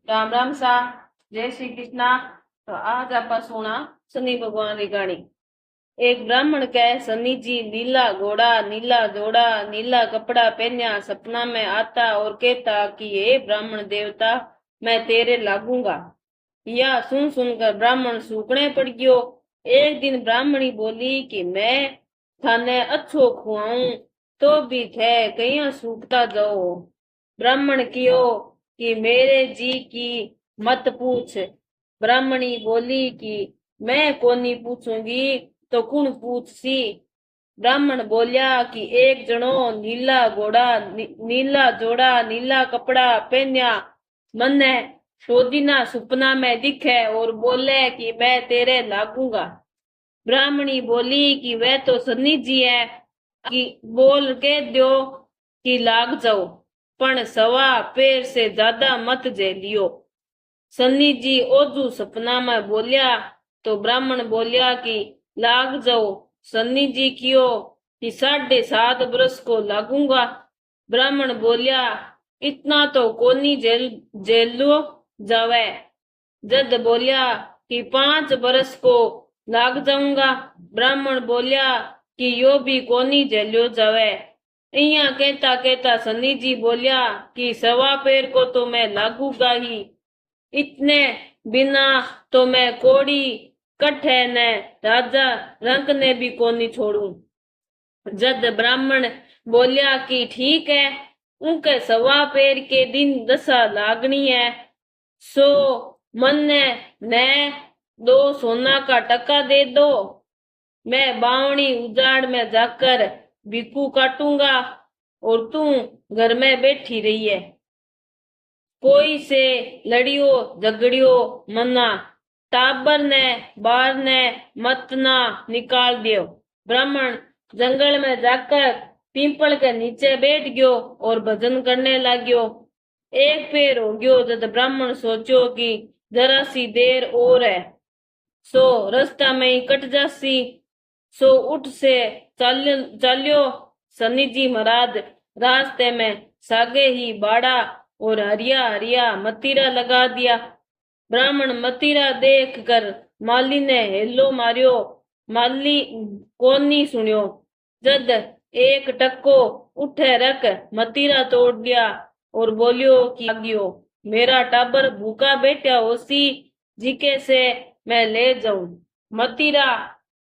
राम राम सा। जय श्री कृष्णा। तो आज आप सुना शनि भगवान की कहानी। एक ब्राह्मण कहे, शनि जी नीला घोड़ा नीला जोड़ा नीला कपड़ा पहना सपना में आता और कहता कि हे ब्राह्मण देवता, मैं तेरे लागूंगा। यह सुन सुनकर ब्राह्मण सूखने पड़ गयो। एक दिन ब्राह्मणी बोली कि मैं थाने अच्छो खुआऊं तो भी थे कहीं सूखता जाओ। ब्राह्मण कियो कि मेरे जी की मत पूछ। ब्राह्मणी बोली कि मैं कोनी पूछूंगी तो कौन पूछ सी। ब्राह्मण बोलिया कि एक जनो नीला घोड़ा नीला जोड़ा नीला कपड़ा पहना मन्ने रोजीना सपना में दिखे और बोले कि मैं तेरे लागूंगा। ब्राह्मणी बोली कि वह तो सन्नी जी है, कि बोल के दो कि लाग जाओ, पण सवा पैर से ज्यादा मत झेलियो। सन्नी जी ओजू सपना में बोलिया तो ब्राह्मण बोलिया कि लाग जाओ। सन्नी जी कियो कि 7.5 बरस को लागूंगा। ब्राह्मण बोलिया इतना तो कोनी जेलो जावे। जद बोलिया कि 5 बरस को लाग जाऊंगा। ब्राह्मण बोलिया कि यो भी कोनी झेलियो जावे। इया कहता कहता सन्नी जी बोलिया कि सवा पैर को तो मैं लागूंगा ही, इतने बिना तो मैं कोड़ी कट्ठे ने राजा रंक ने भी कोनी छोड़ू। जद ब्राह्मण बोलिया कि ठीक है, उनके सवा पैर के दिन दशा लागनी है, सो मन ने 2 सोना का टका दे दो। मैं बावणी उजाड़ में जाकर भिक्खू काटूंगा और तू घर में बैठी रही है। कोई से लड़ियो झगड़ियो मना, टाबर ने बार ने मत ना निकाल दियो। ब्राह्मण जंगल में जाकर पीपल के नीचे बैठ गयो और भजन करने लाग्यो। एक पैर हो गयो जद ब्राह्मण सोचो कि जरा सी देर और है, सो रास्ता में ही कट जासी। सो उठ से चालियो। सन्नी जी महाराज रास्ते में सागे ही बाड़ा और हरिया हरिया मतीरा लगा दिया। ब्राह्मण मतीरा देख कर माली ने हेलो मारियो, माली कोनी सुनियो। जद एक टक्को उठे रख मतीरा तोड़ दिया और बोलियो कि आगियो मेरा टाबर भूखा बैठा होसी, जिके से मैं ले जाऊं। मतीरा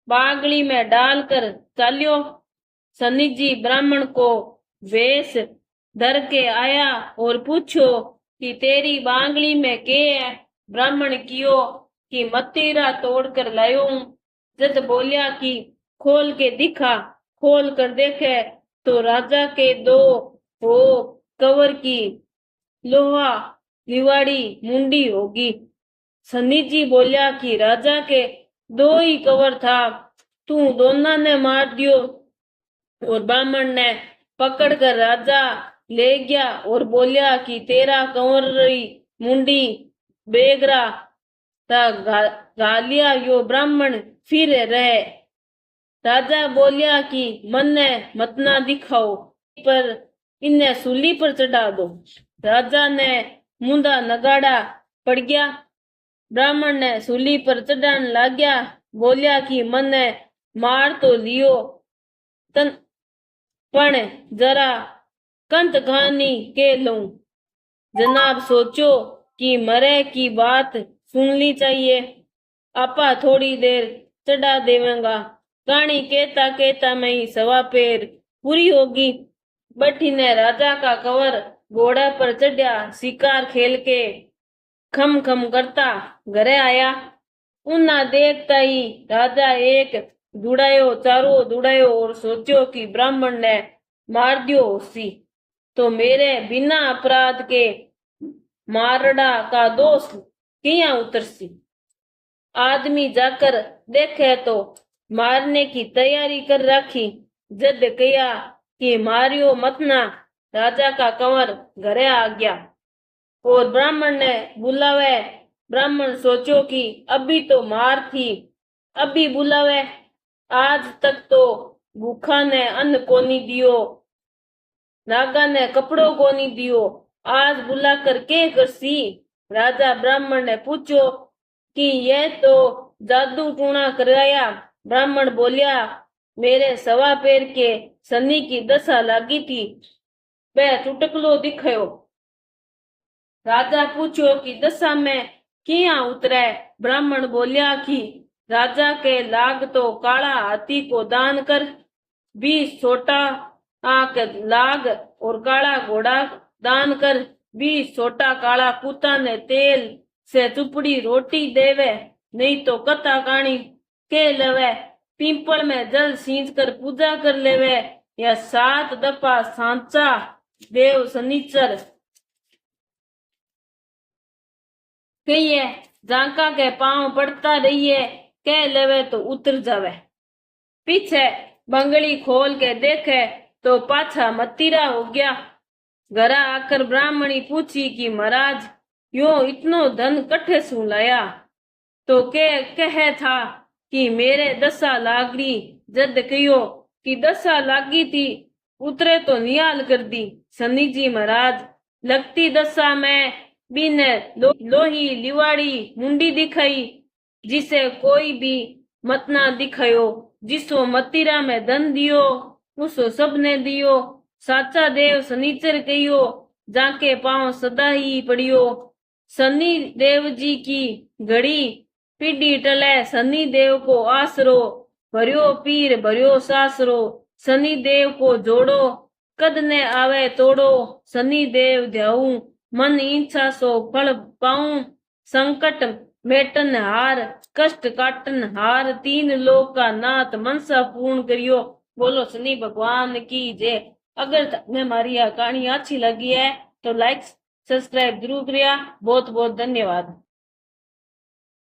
बागली में डालकर चालियो। सन्नी जी ब्राह्मण को वेश धर के आया और पूछो कि तेरी बांगली में के है। ब्राह्मण कियो कि मतीरा तोड़ कर लायो। जद बोलिया कि खोल के दिखा। खोल कर देखे तो राजा के 2 हो कवर की लोहा लिवाड़ी मुंडी होगी। सन्नी जी बोलिया कि राजा के 2 ही कवर था, तू दोनों ने मार दियो। और ब्राह्मण ने पकड़ कर राजा ले गया और बोलिया कि तेरा कंवर रही मुंडी बेगरा ता गालिया यो ब्राह्मण फिर रहे। राजा बोलिया कि मन्ने मत ना दिखाओ, पर इन्हें सूली पर चढ़ा दो। राजा ने मुंदा नगाड़ा पड़ गया। ब्राह्मण ने सूली पर चढ़ान लाग गया। बोलिया कि मन्ने मार तो लियो तन, पण जरा कंत कहानी के लूं। जनाब सोचो कि मरे की बात सुन ली चाहिए, आपा थोड़ी देर चढ़ा देवेंगा। कहानी कहता कहता मैं ही सवा पैर पूरी होगी। बठी ने राजा का कवर घोड़ा पर चढ़ा शिकार खेल के खम खम करता घरे आया। उन्ना देखता ही राजा एक दुड़ायो चारों दुड़ायो और सोचो कि ब्राह्मण ने मार दियो होसी तो मेरे बिना अपराध के मारड़ा का दोष किया उतरसी। आदमी जाकर देखे तो मारने की तैयारी कर रखी। जद कया कि मारियो मतना, राजा का कंवर घरे आ गया और ब्राह्मण ने बुलावे। ब्राह्मण सोचो कि अभी तो मार थी, अभी बुलावे। आज तक तो भूखा ने अन्न कोनी दियो, नागा ने कपड़ो कोनी दियो, आज बुला कर के करसी। राजा ब्राह्मण ने पूछो कि यह तो जादू टूना कराया। ब्राह्मण बोलिया, मेरे सवा पैर के शनि की दशा लागी थी, वह चुटकलो दिखायो। राजा पूछो कि दशा में किया उतरे। ब्राह्मण बोलिया कि राजा के लाग तो काला हाथी को दान कर, 20 छोटा आंख लाग और काला घोड़ा दान कर, 20 छोटा काला कुत्ता ने तेल से चुपड़ी रोटी देवे, नहीं तो कथा कहानी के लेवे, पीपल में जल सींच कर पूजा कर लेवे, या 7 दफा सांचा देव शनिचर कहिए, जाका के पांव पड़ता रहिए, कह लेवे तो उतर जावे। पीछे बंगड़ी खोल के देखे तो पाछा मतीरा हो गया। घरा आकर ब्राह्मणी पूछी कि महाराज यो इतनो धन कठे सु लाया। तो कहे था कि मेरे दशा लागरी। जद कहो कि दशा लागी थी, उतरे तो नियाल कर दी। शनि जी महाराज लगती दशा में बिन लोही लिवाड़ी मुंडी दिखाई, जिसे कोई भी मत ना दिखायो। जिसो मतीरा में धन दियो, उसो सबने दियो। साचा देव शनिचर कहियो, जाके पांव सदा ही पड़ियो। शनि देव जी की घड़ी पीढ़ी टले, शनि देव को आसरो, भरियो पीर भरियो सासरो। शनि देव को जोड़ो, कद ने आवे तोड़ो। शनि देव ध्याऊ, मन इच्छा सो फल पाऊं। संकट मेटन हार, कष्ट काटन हार, 3 लोक का नाथ मनसा पूर्ण करियो। बोलो शनि भगवान की जय। अगर तुम्हें हमारी यह कहानी अच्छी लगी है तो लाइक सब्सक्राइब जरूर करिया। बहुत बहुत धन्यवाद।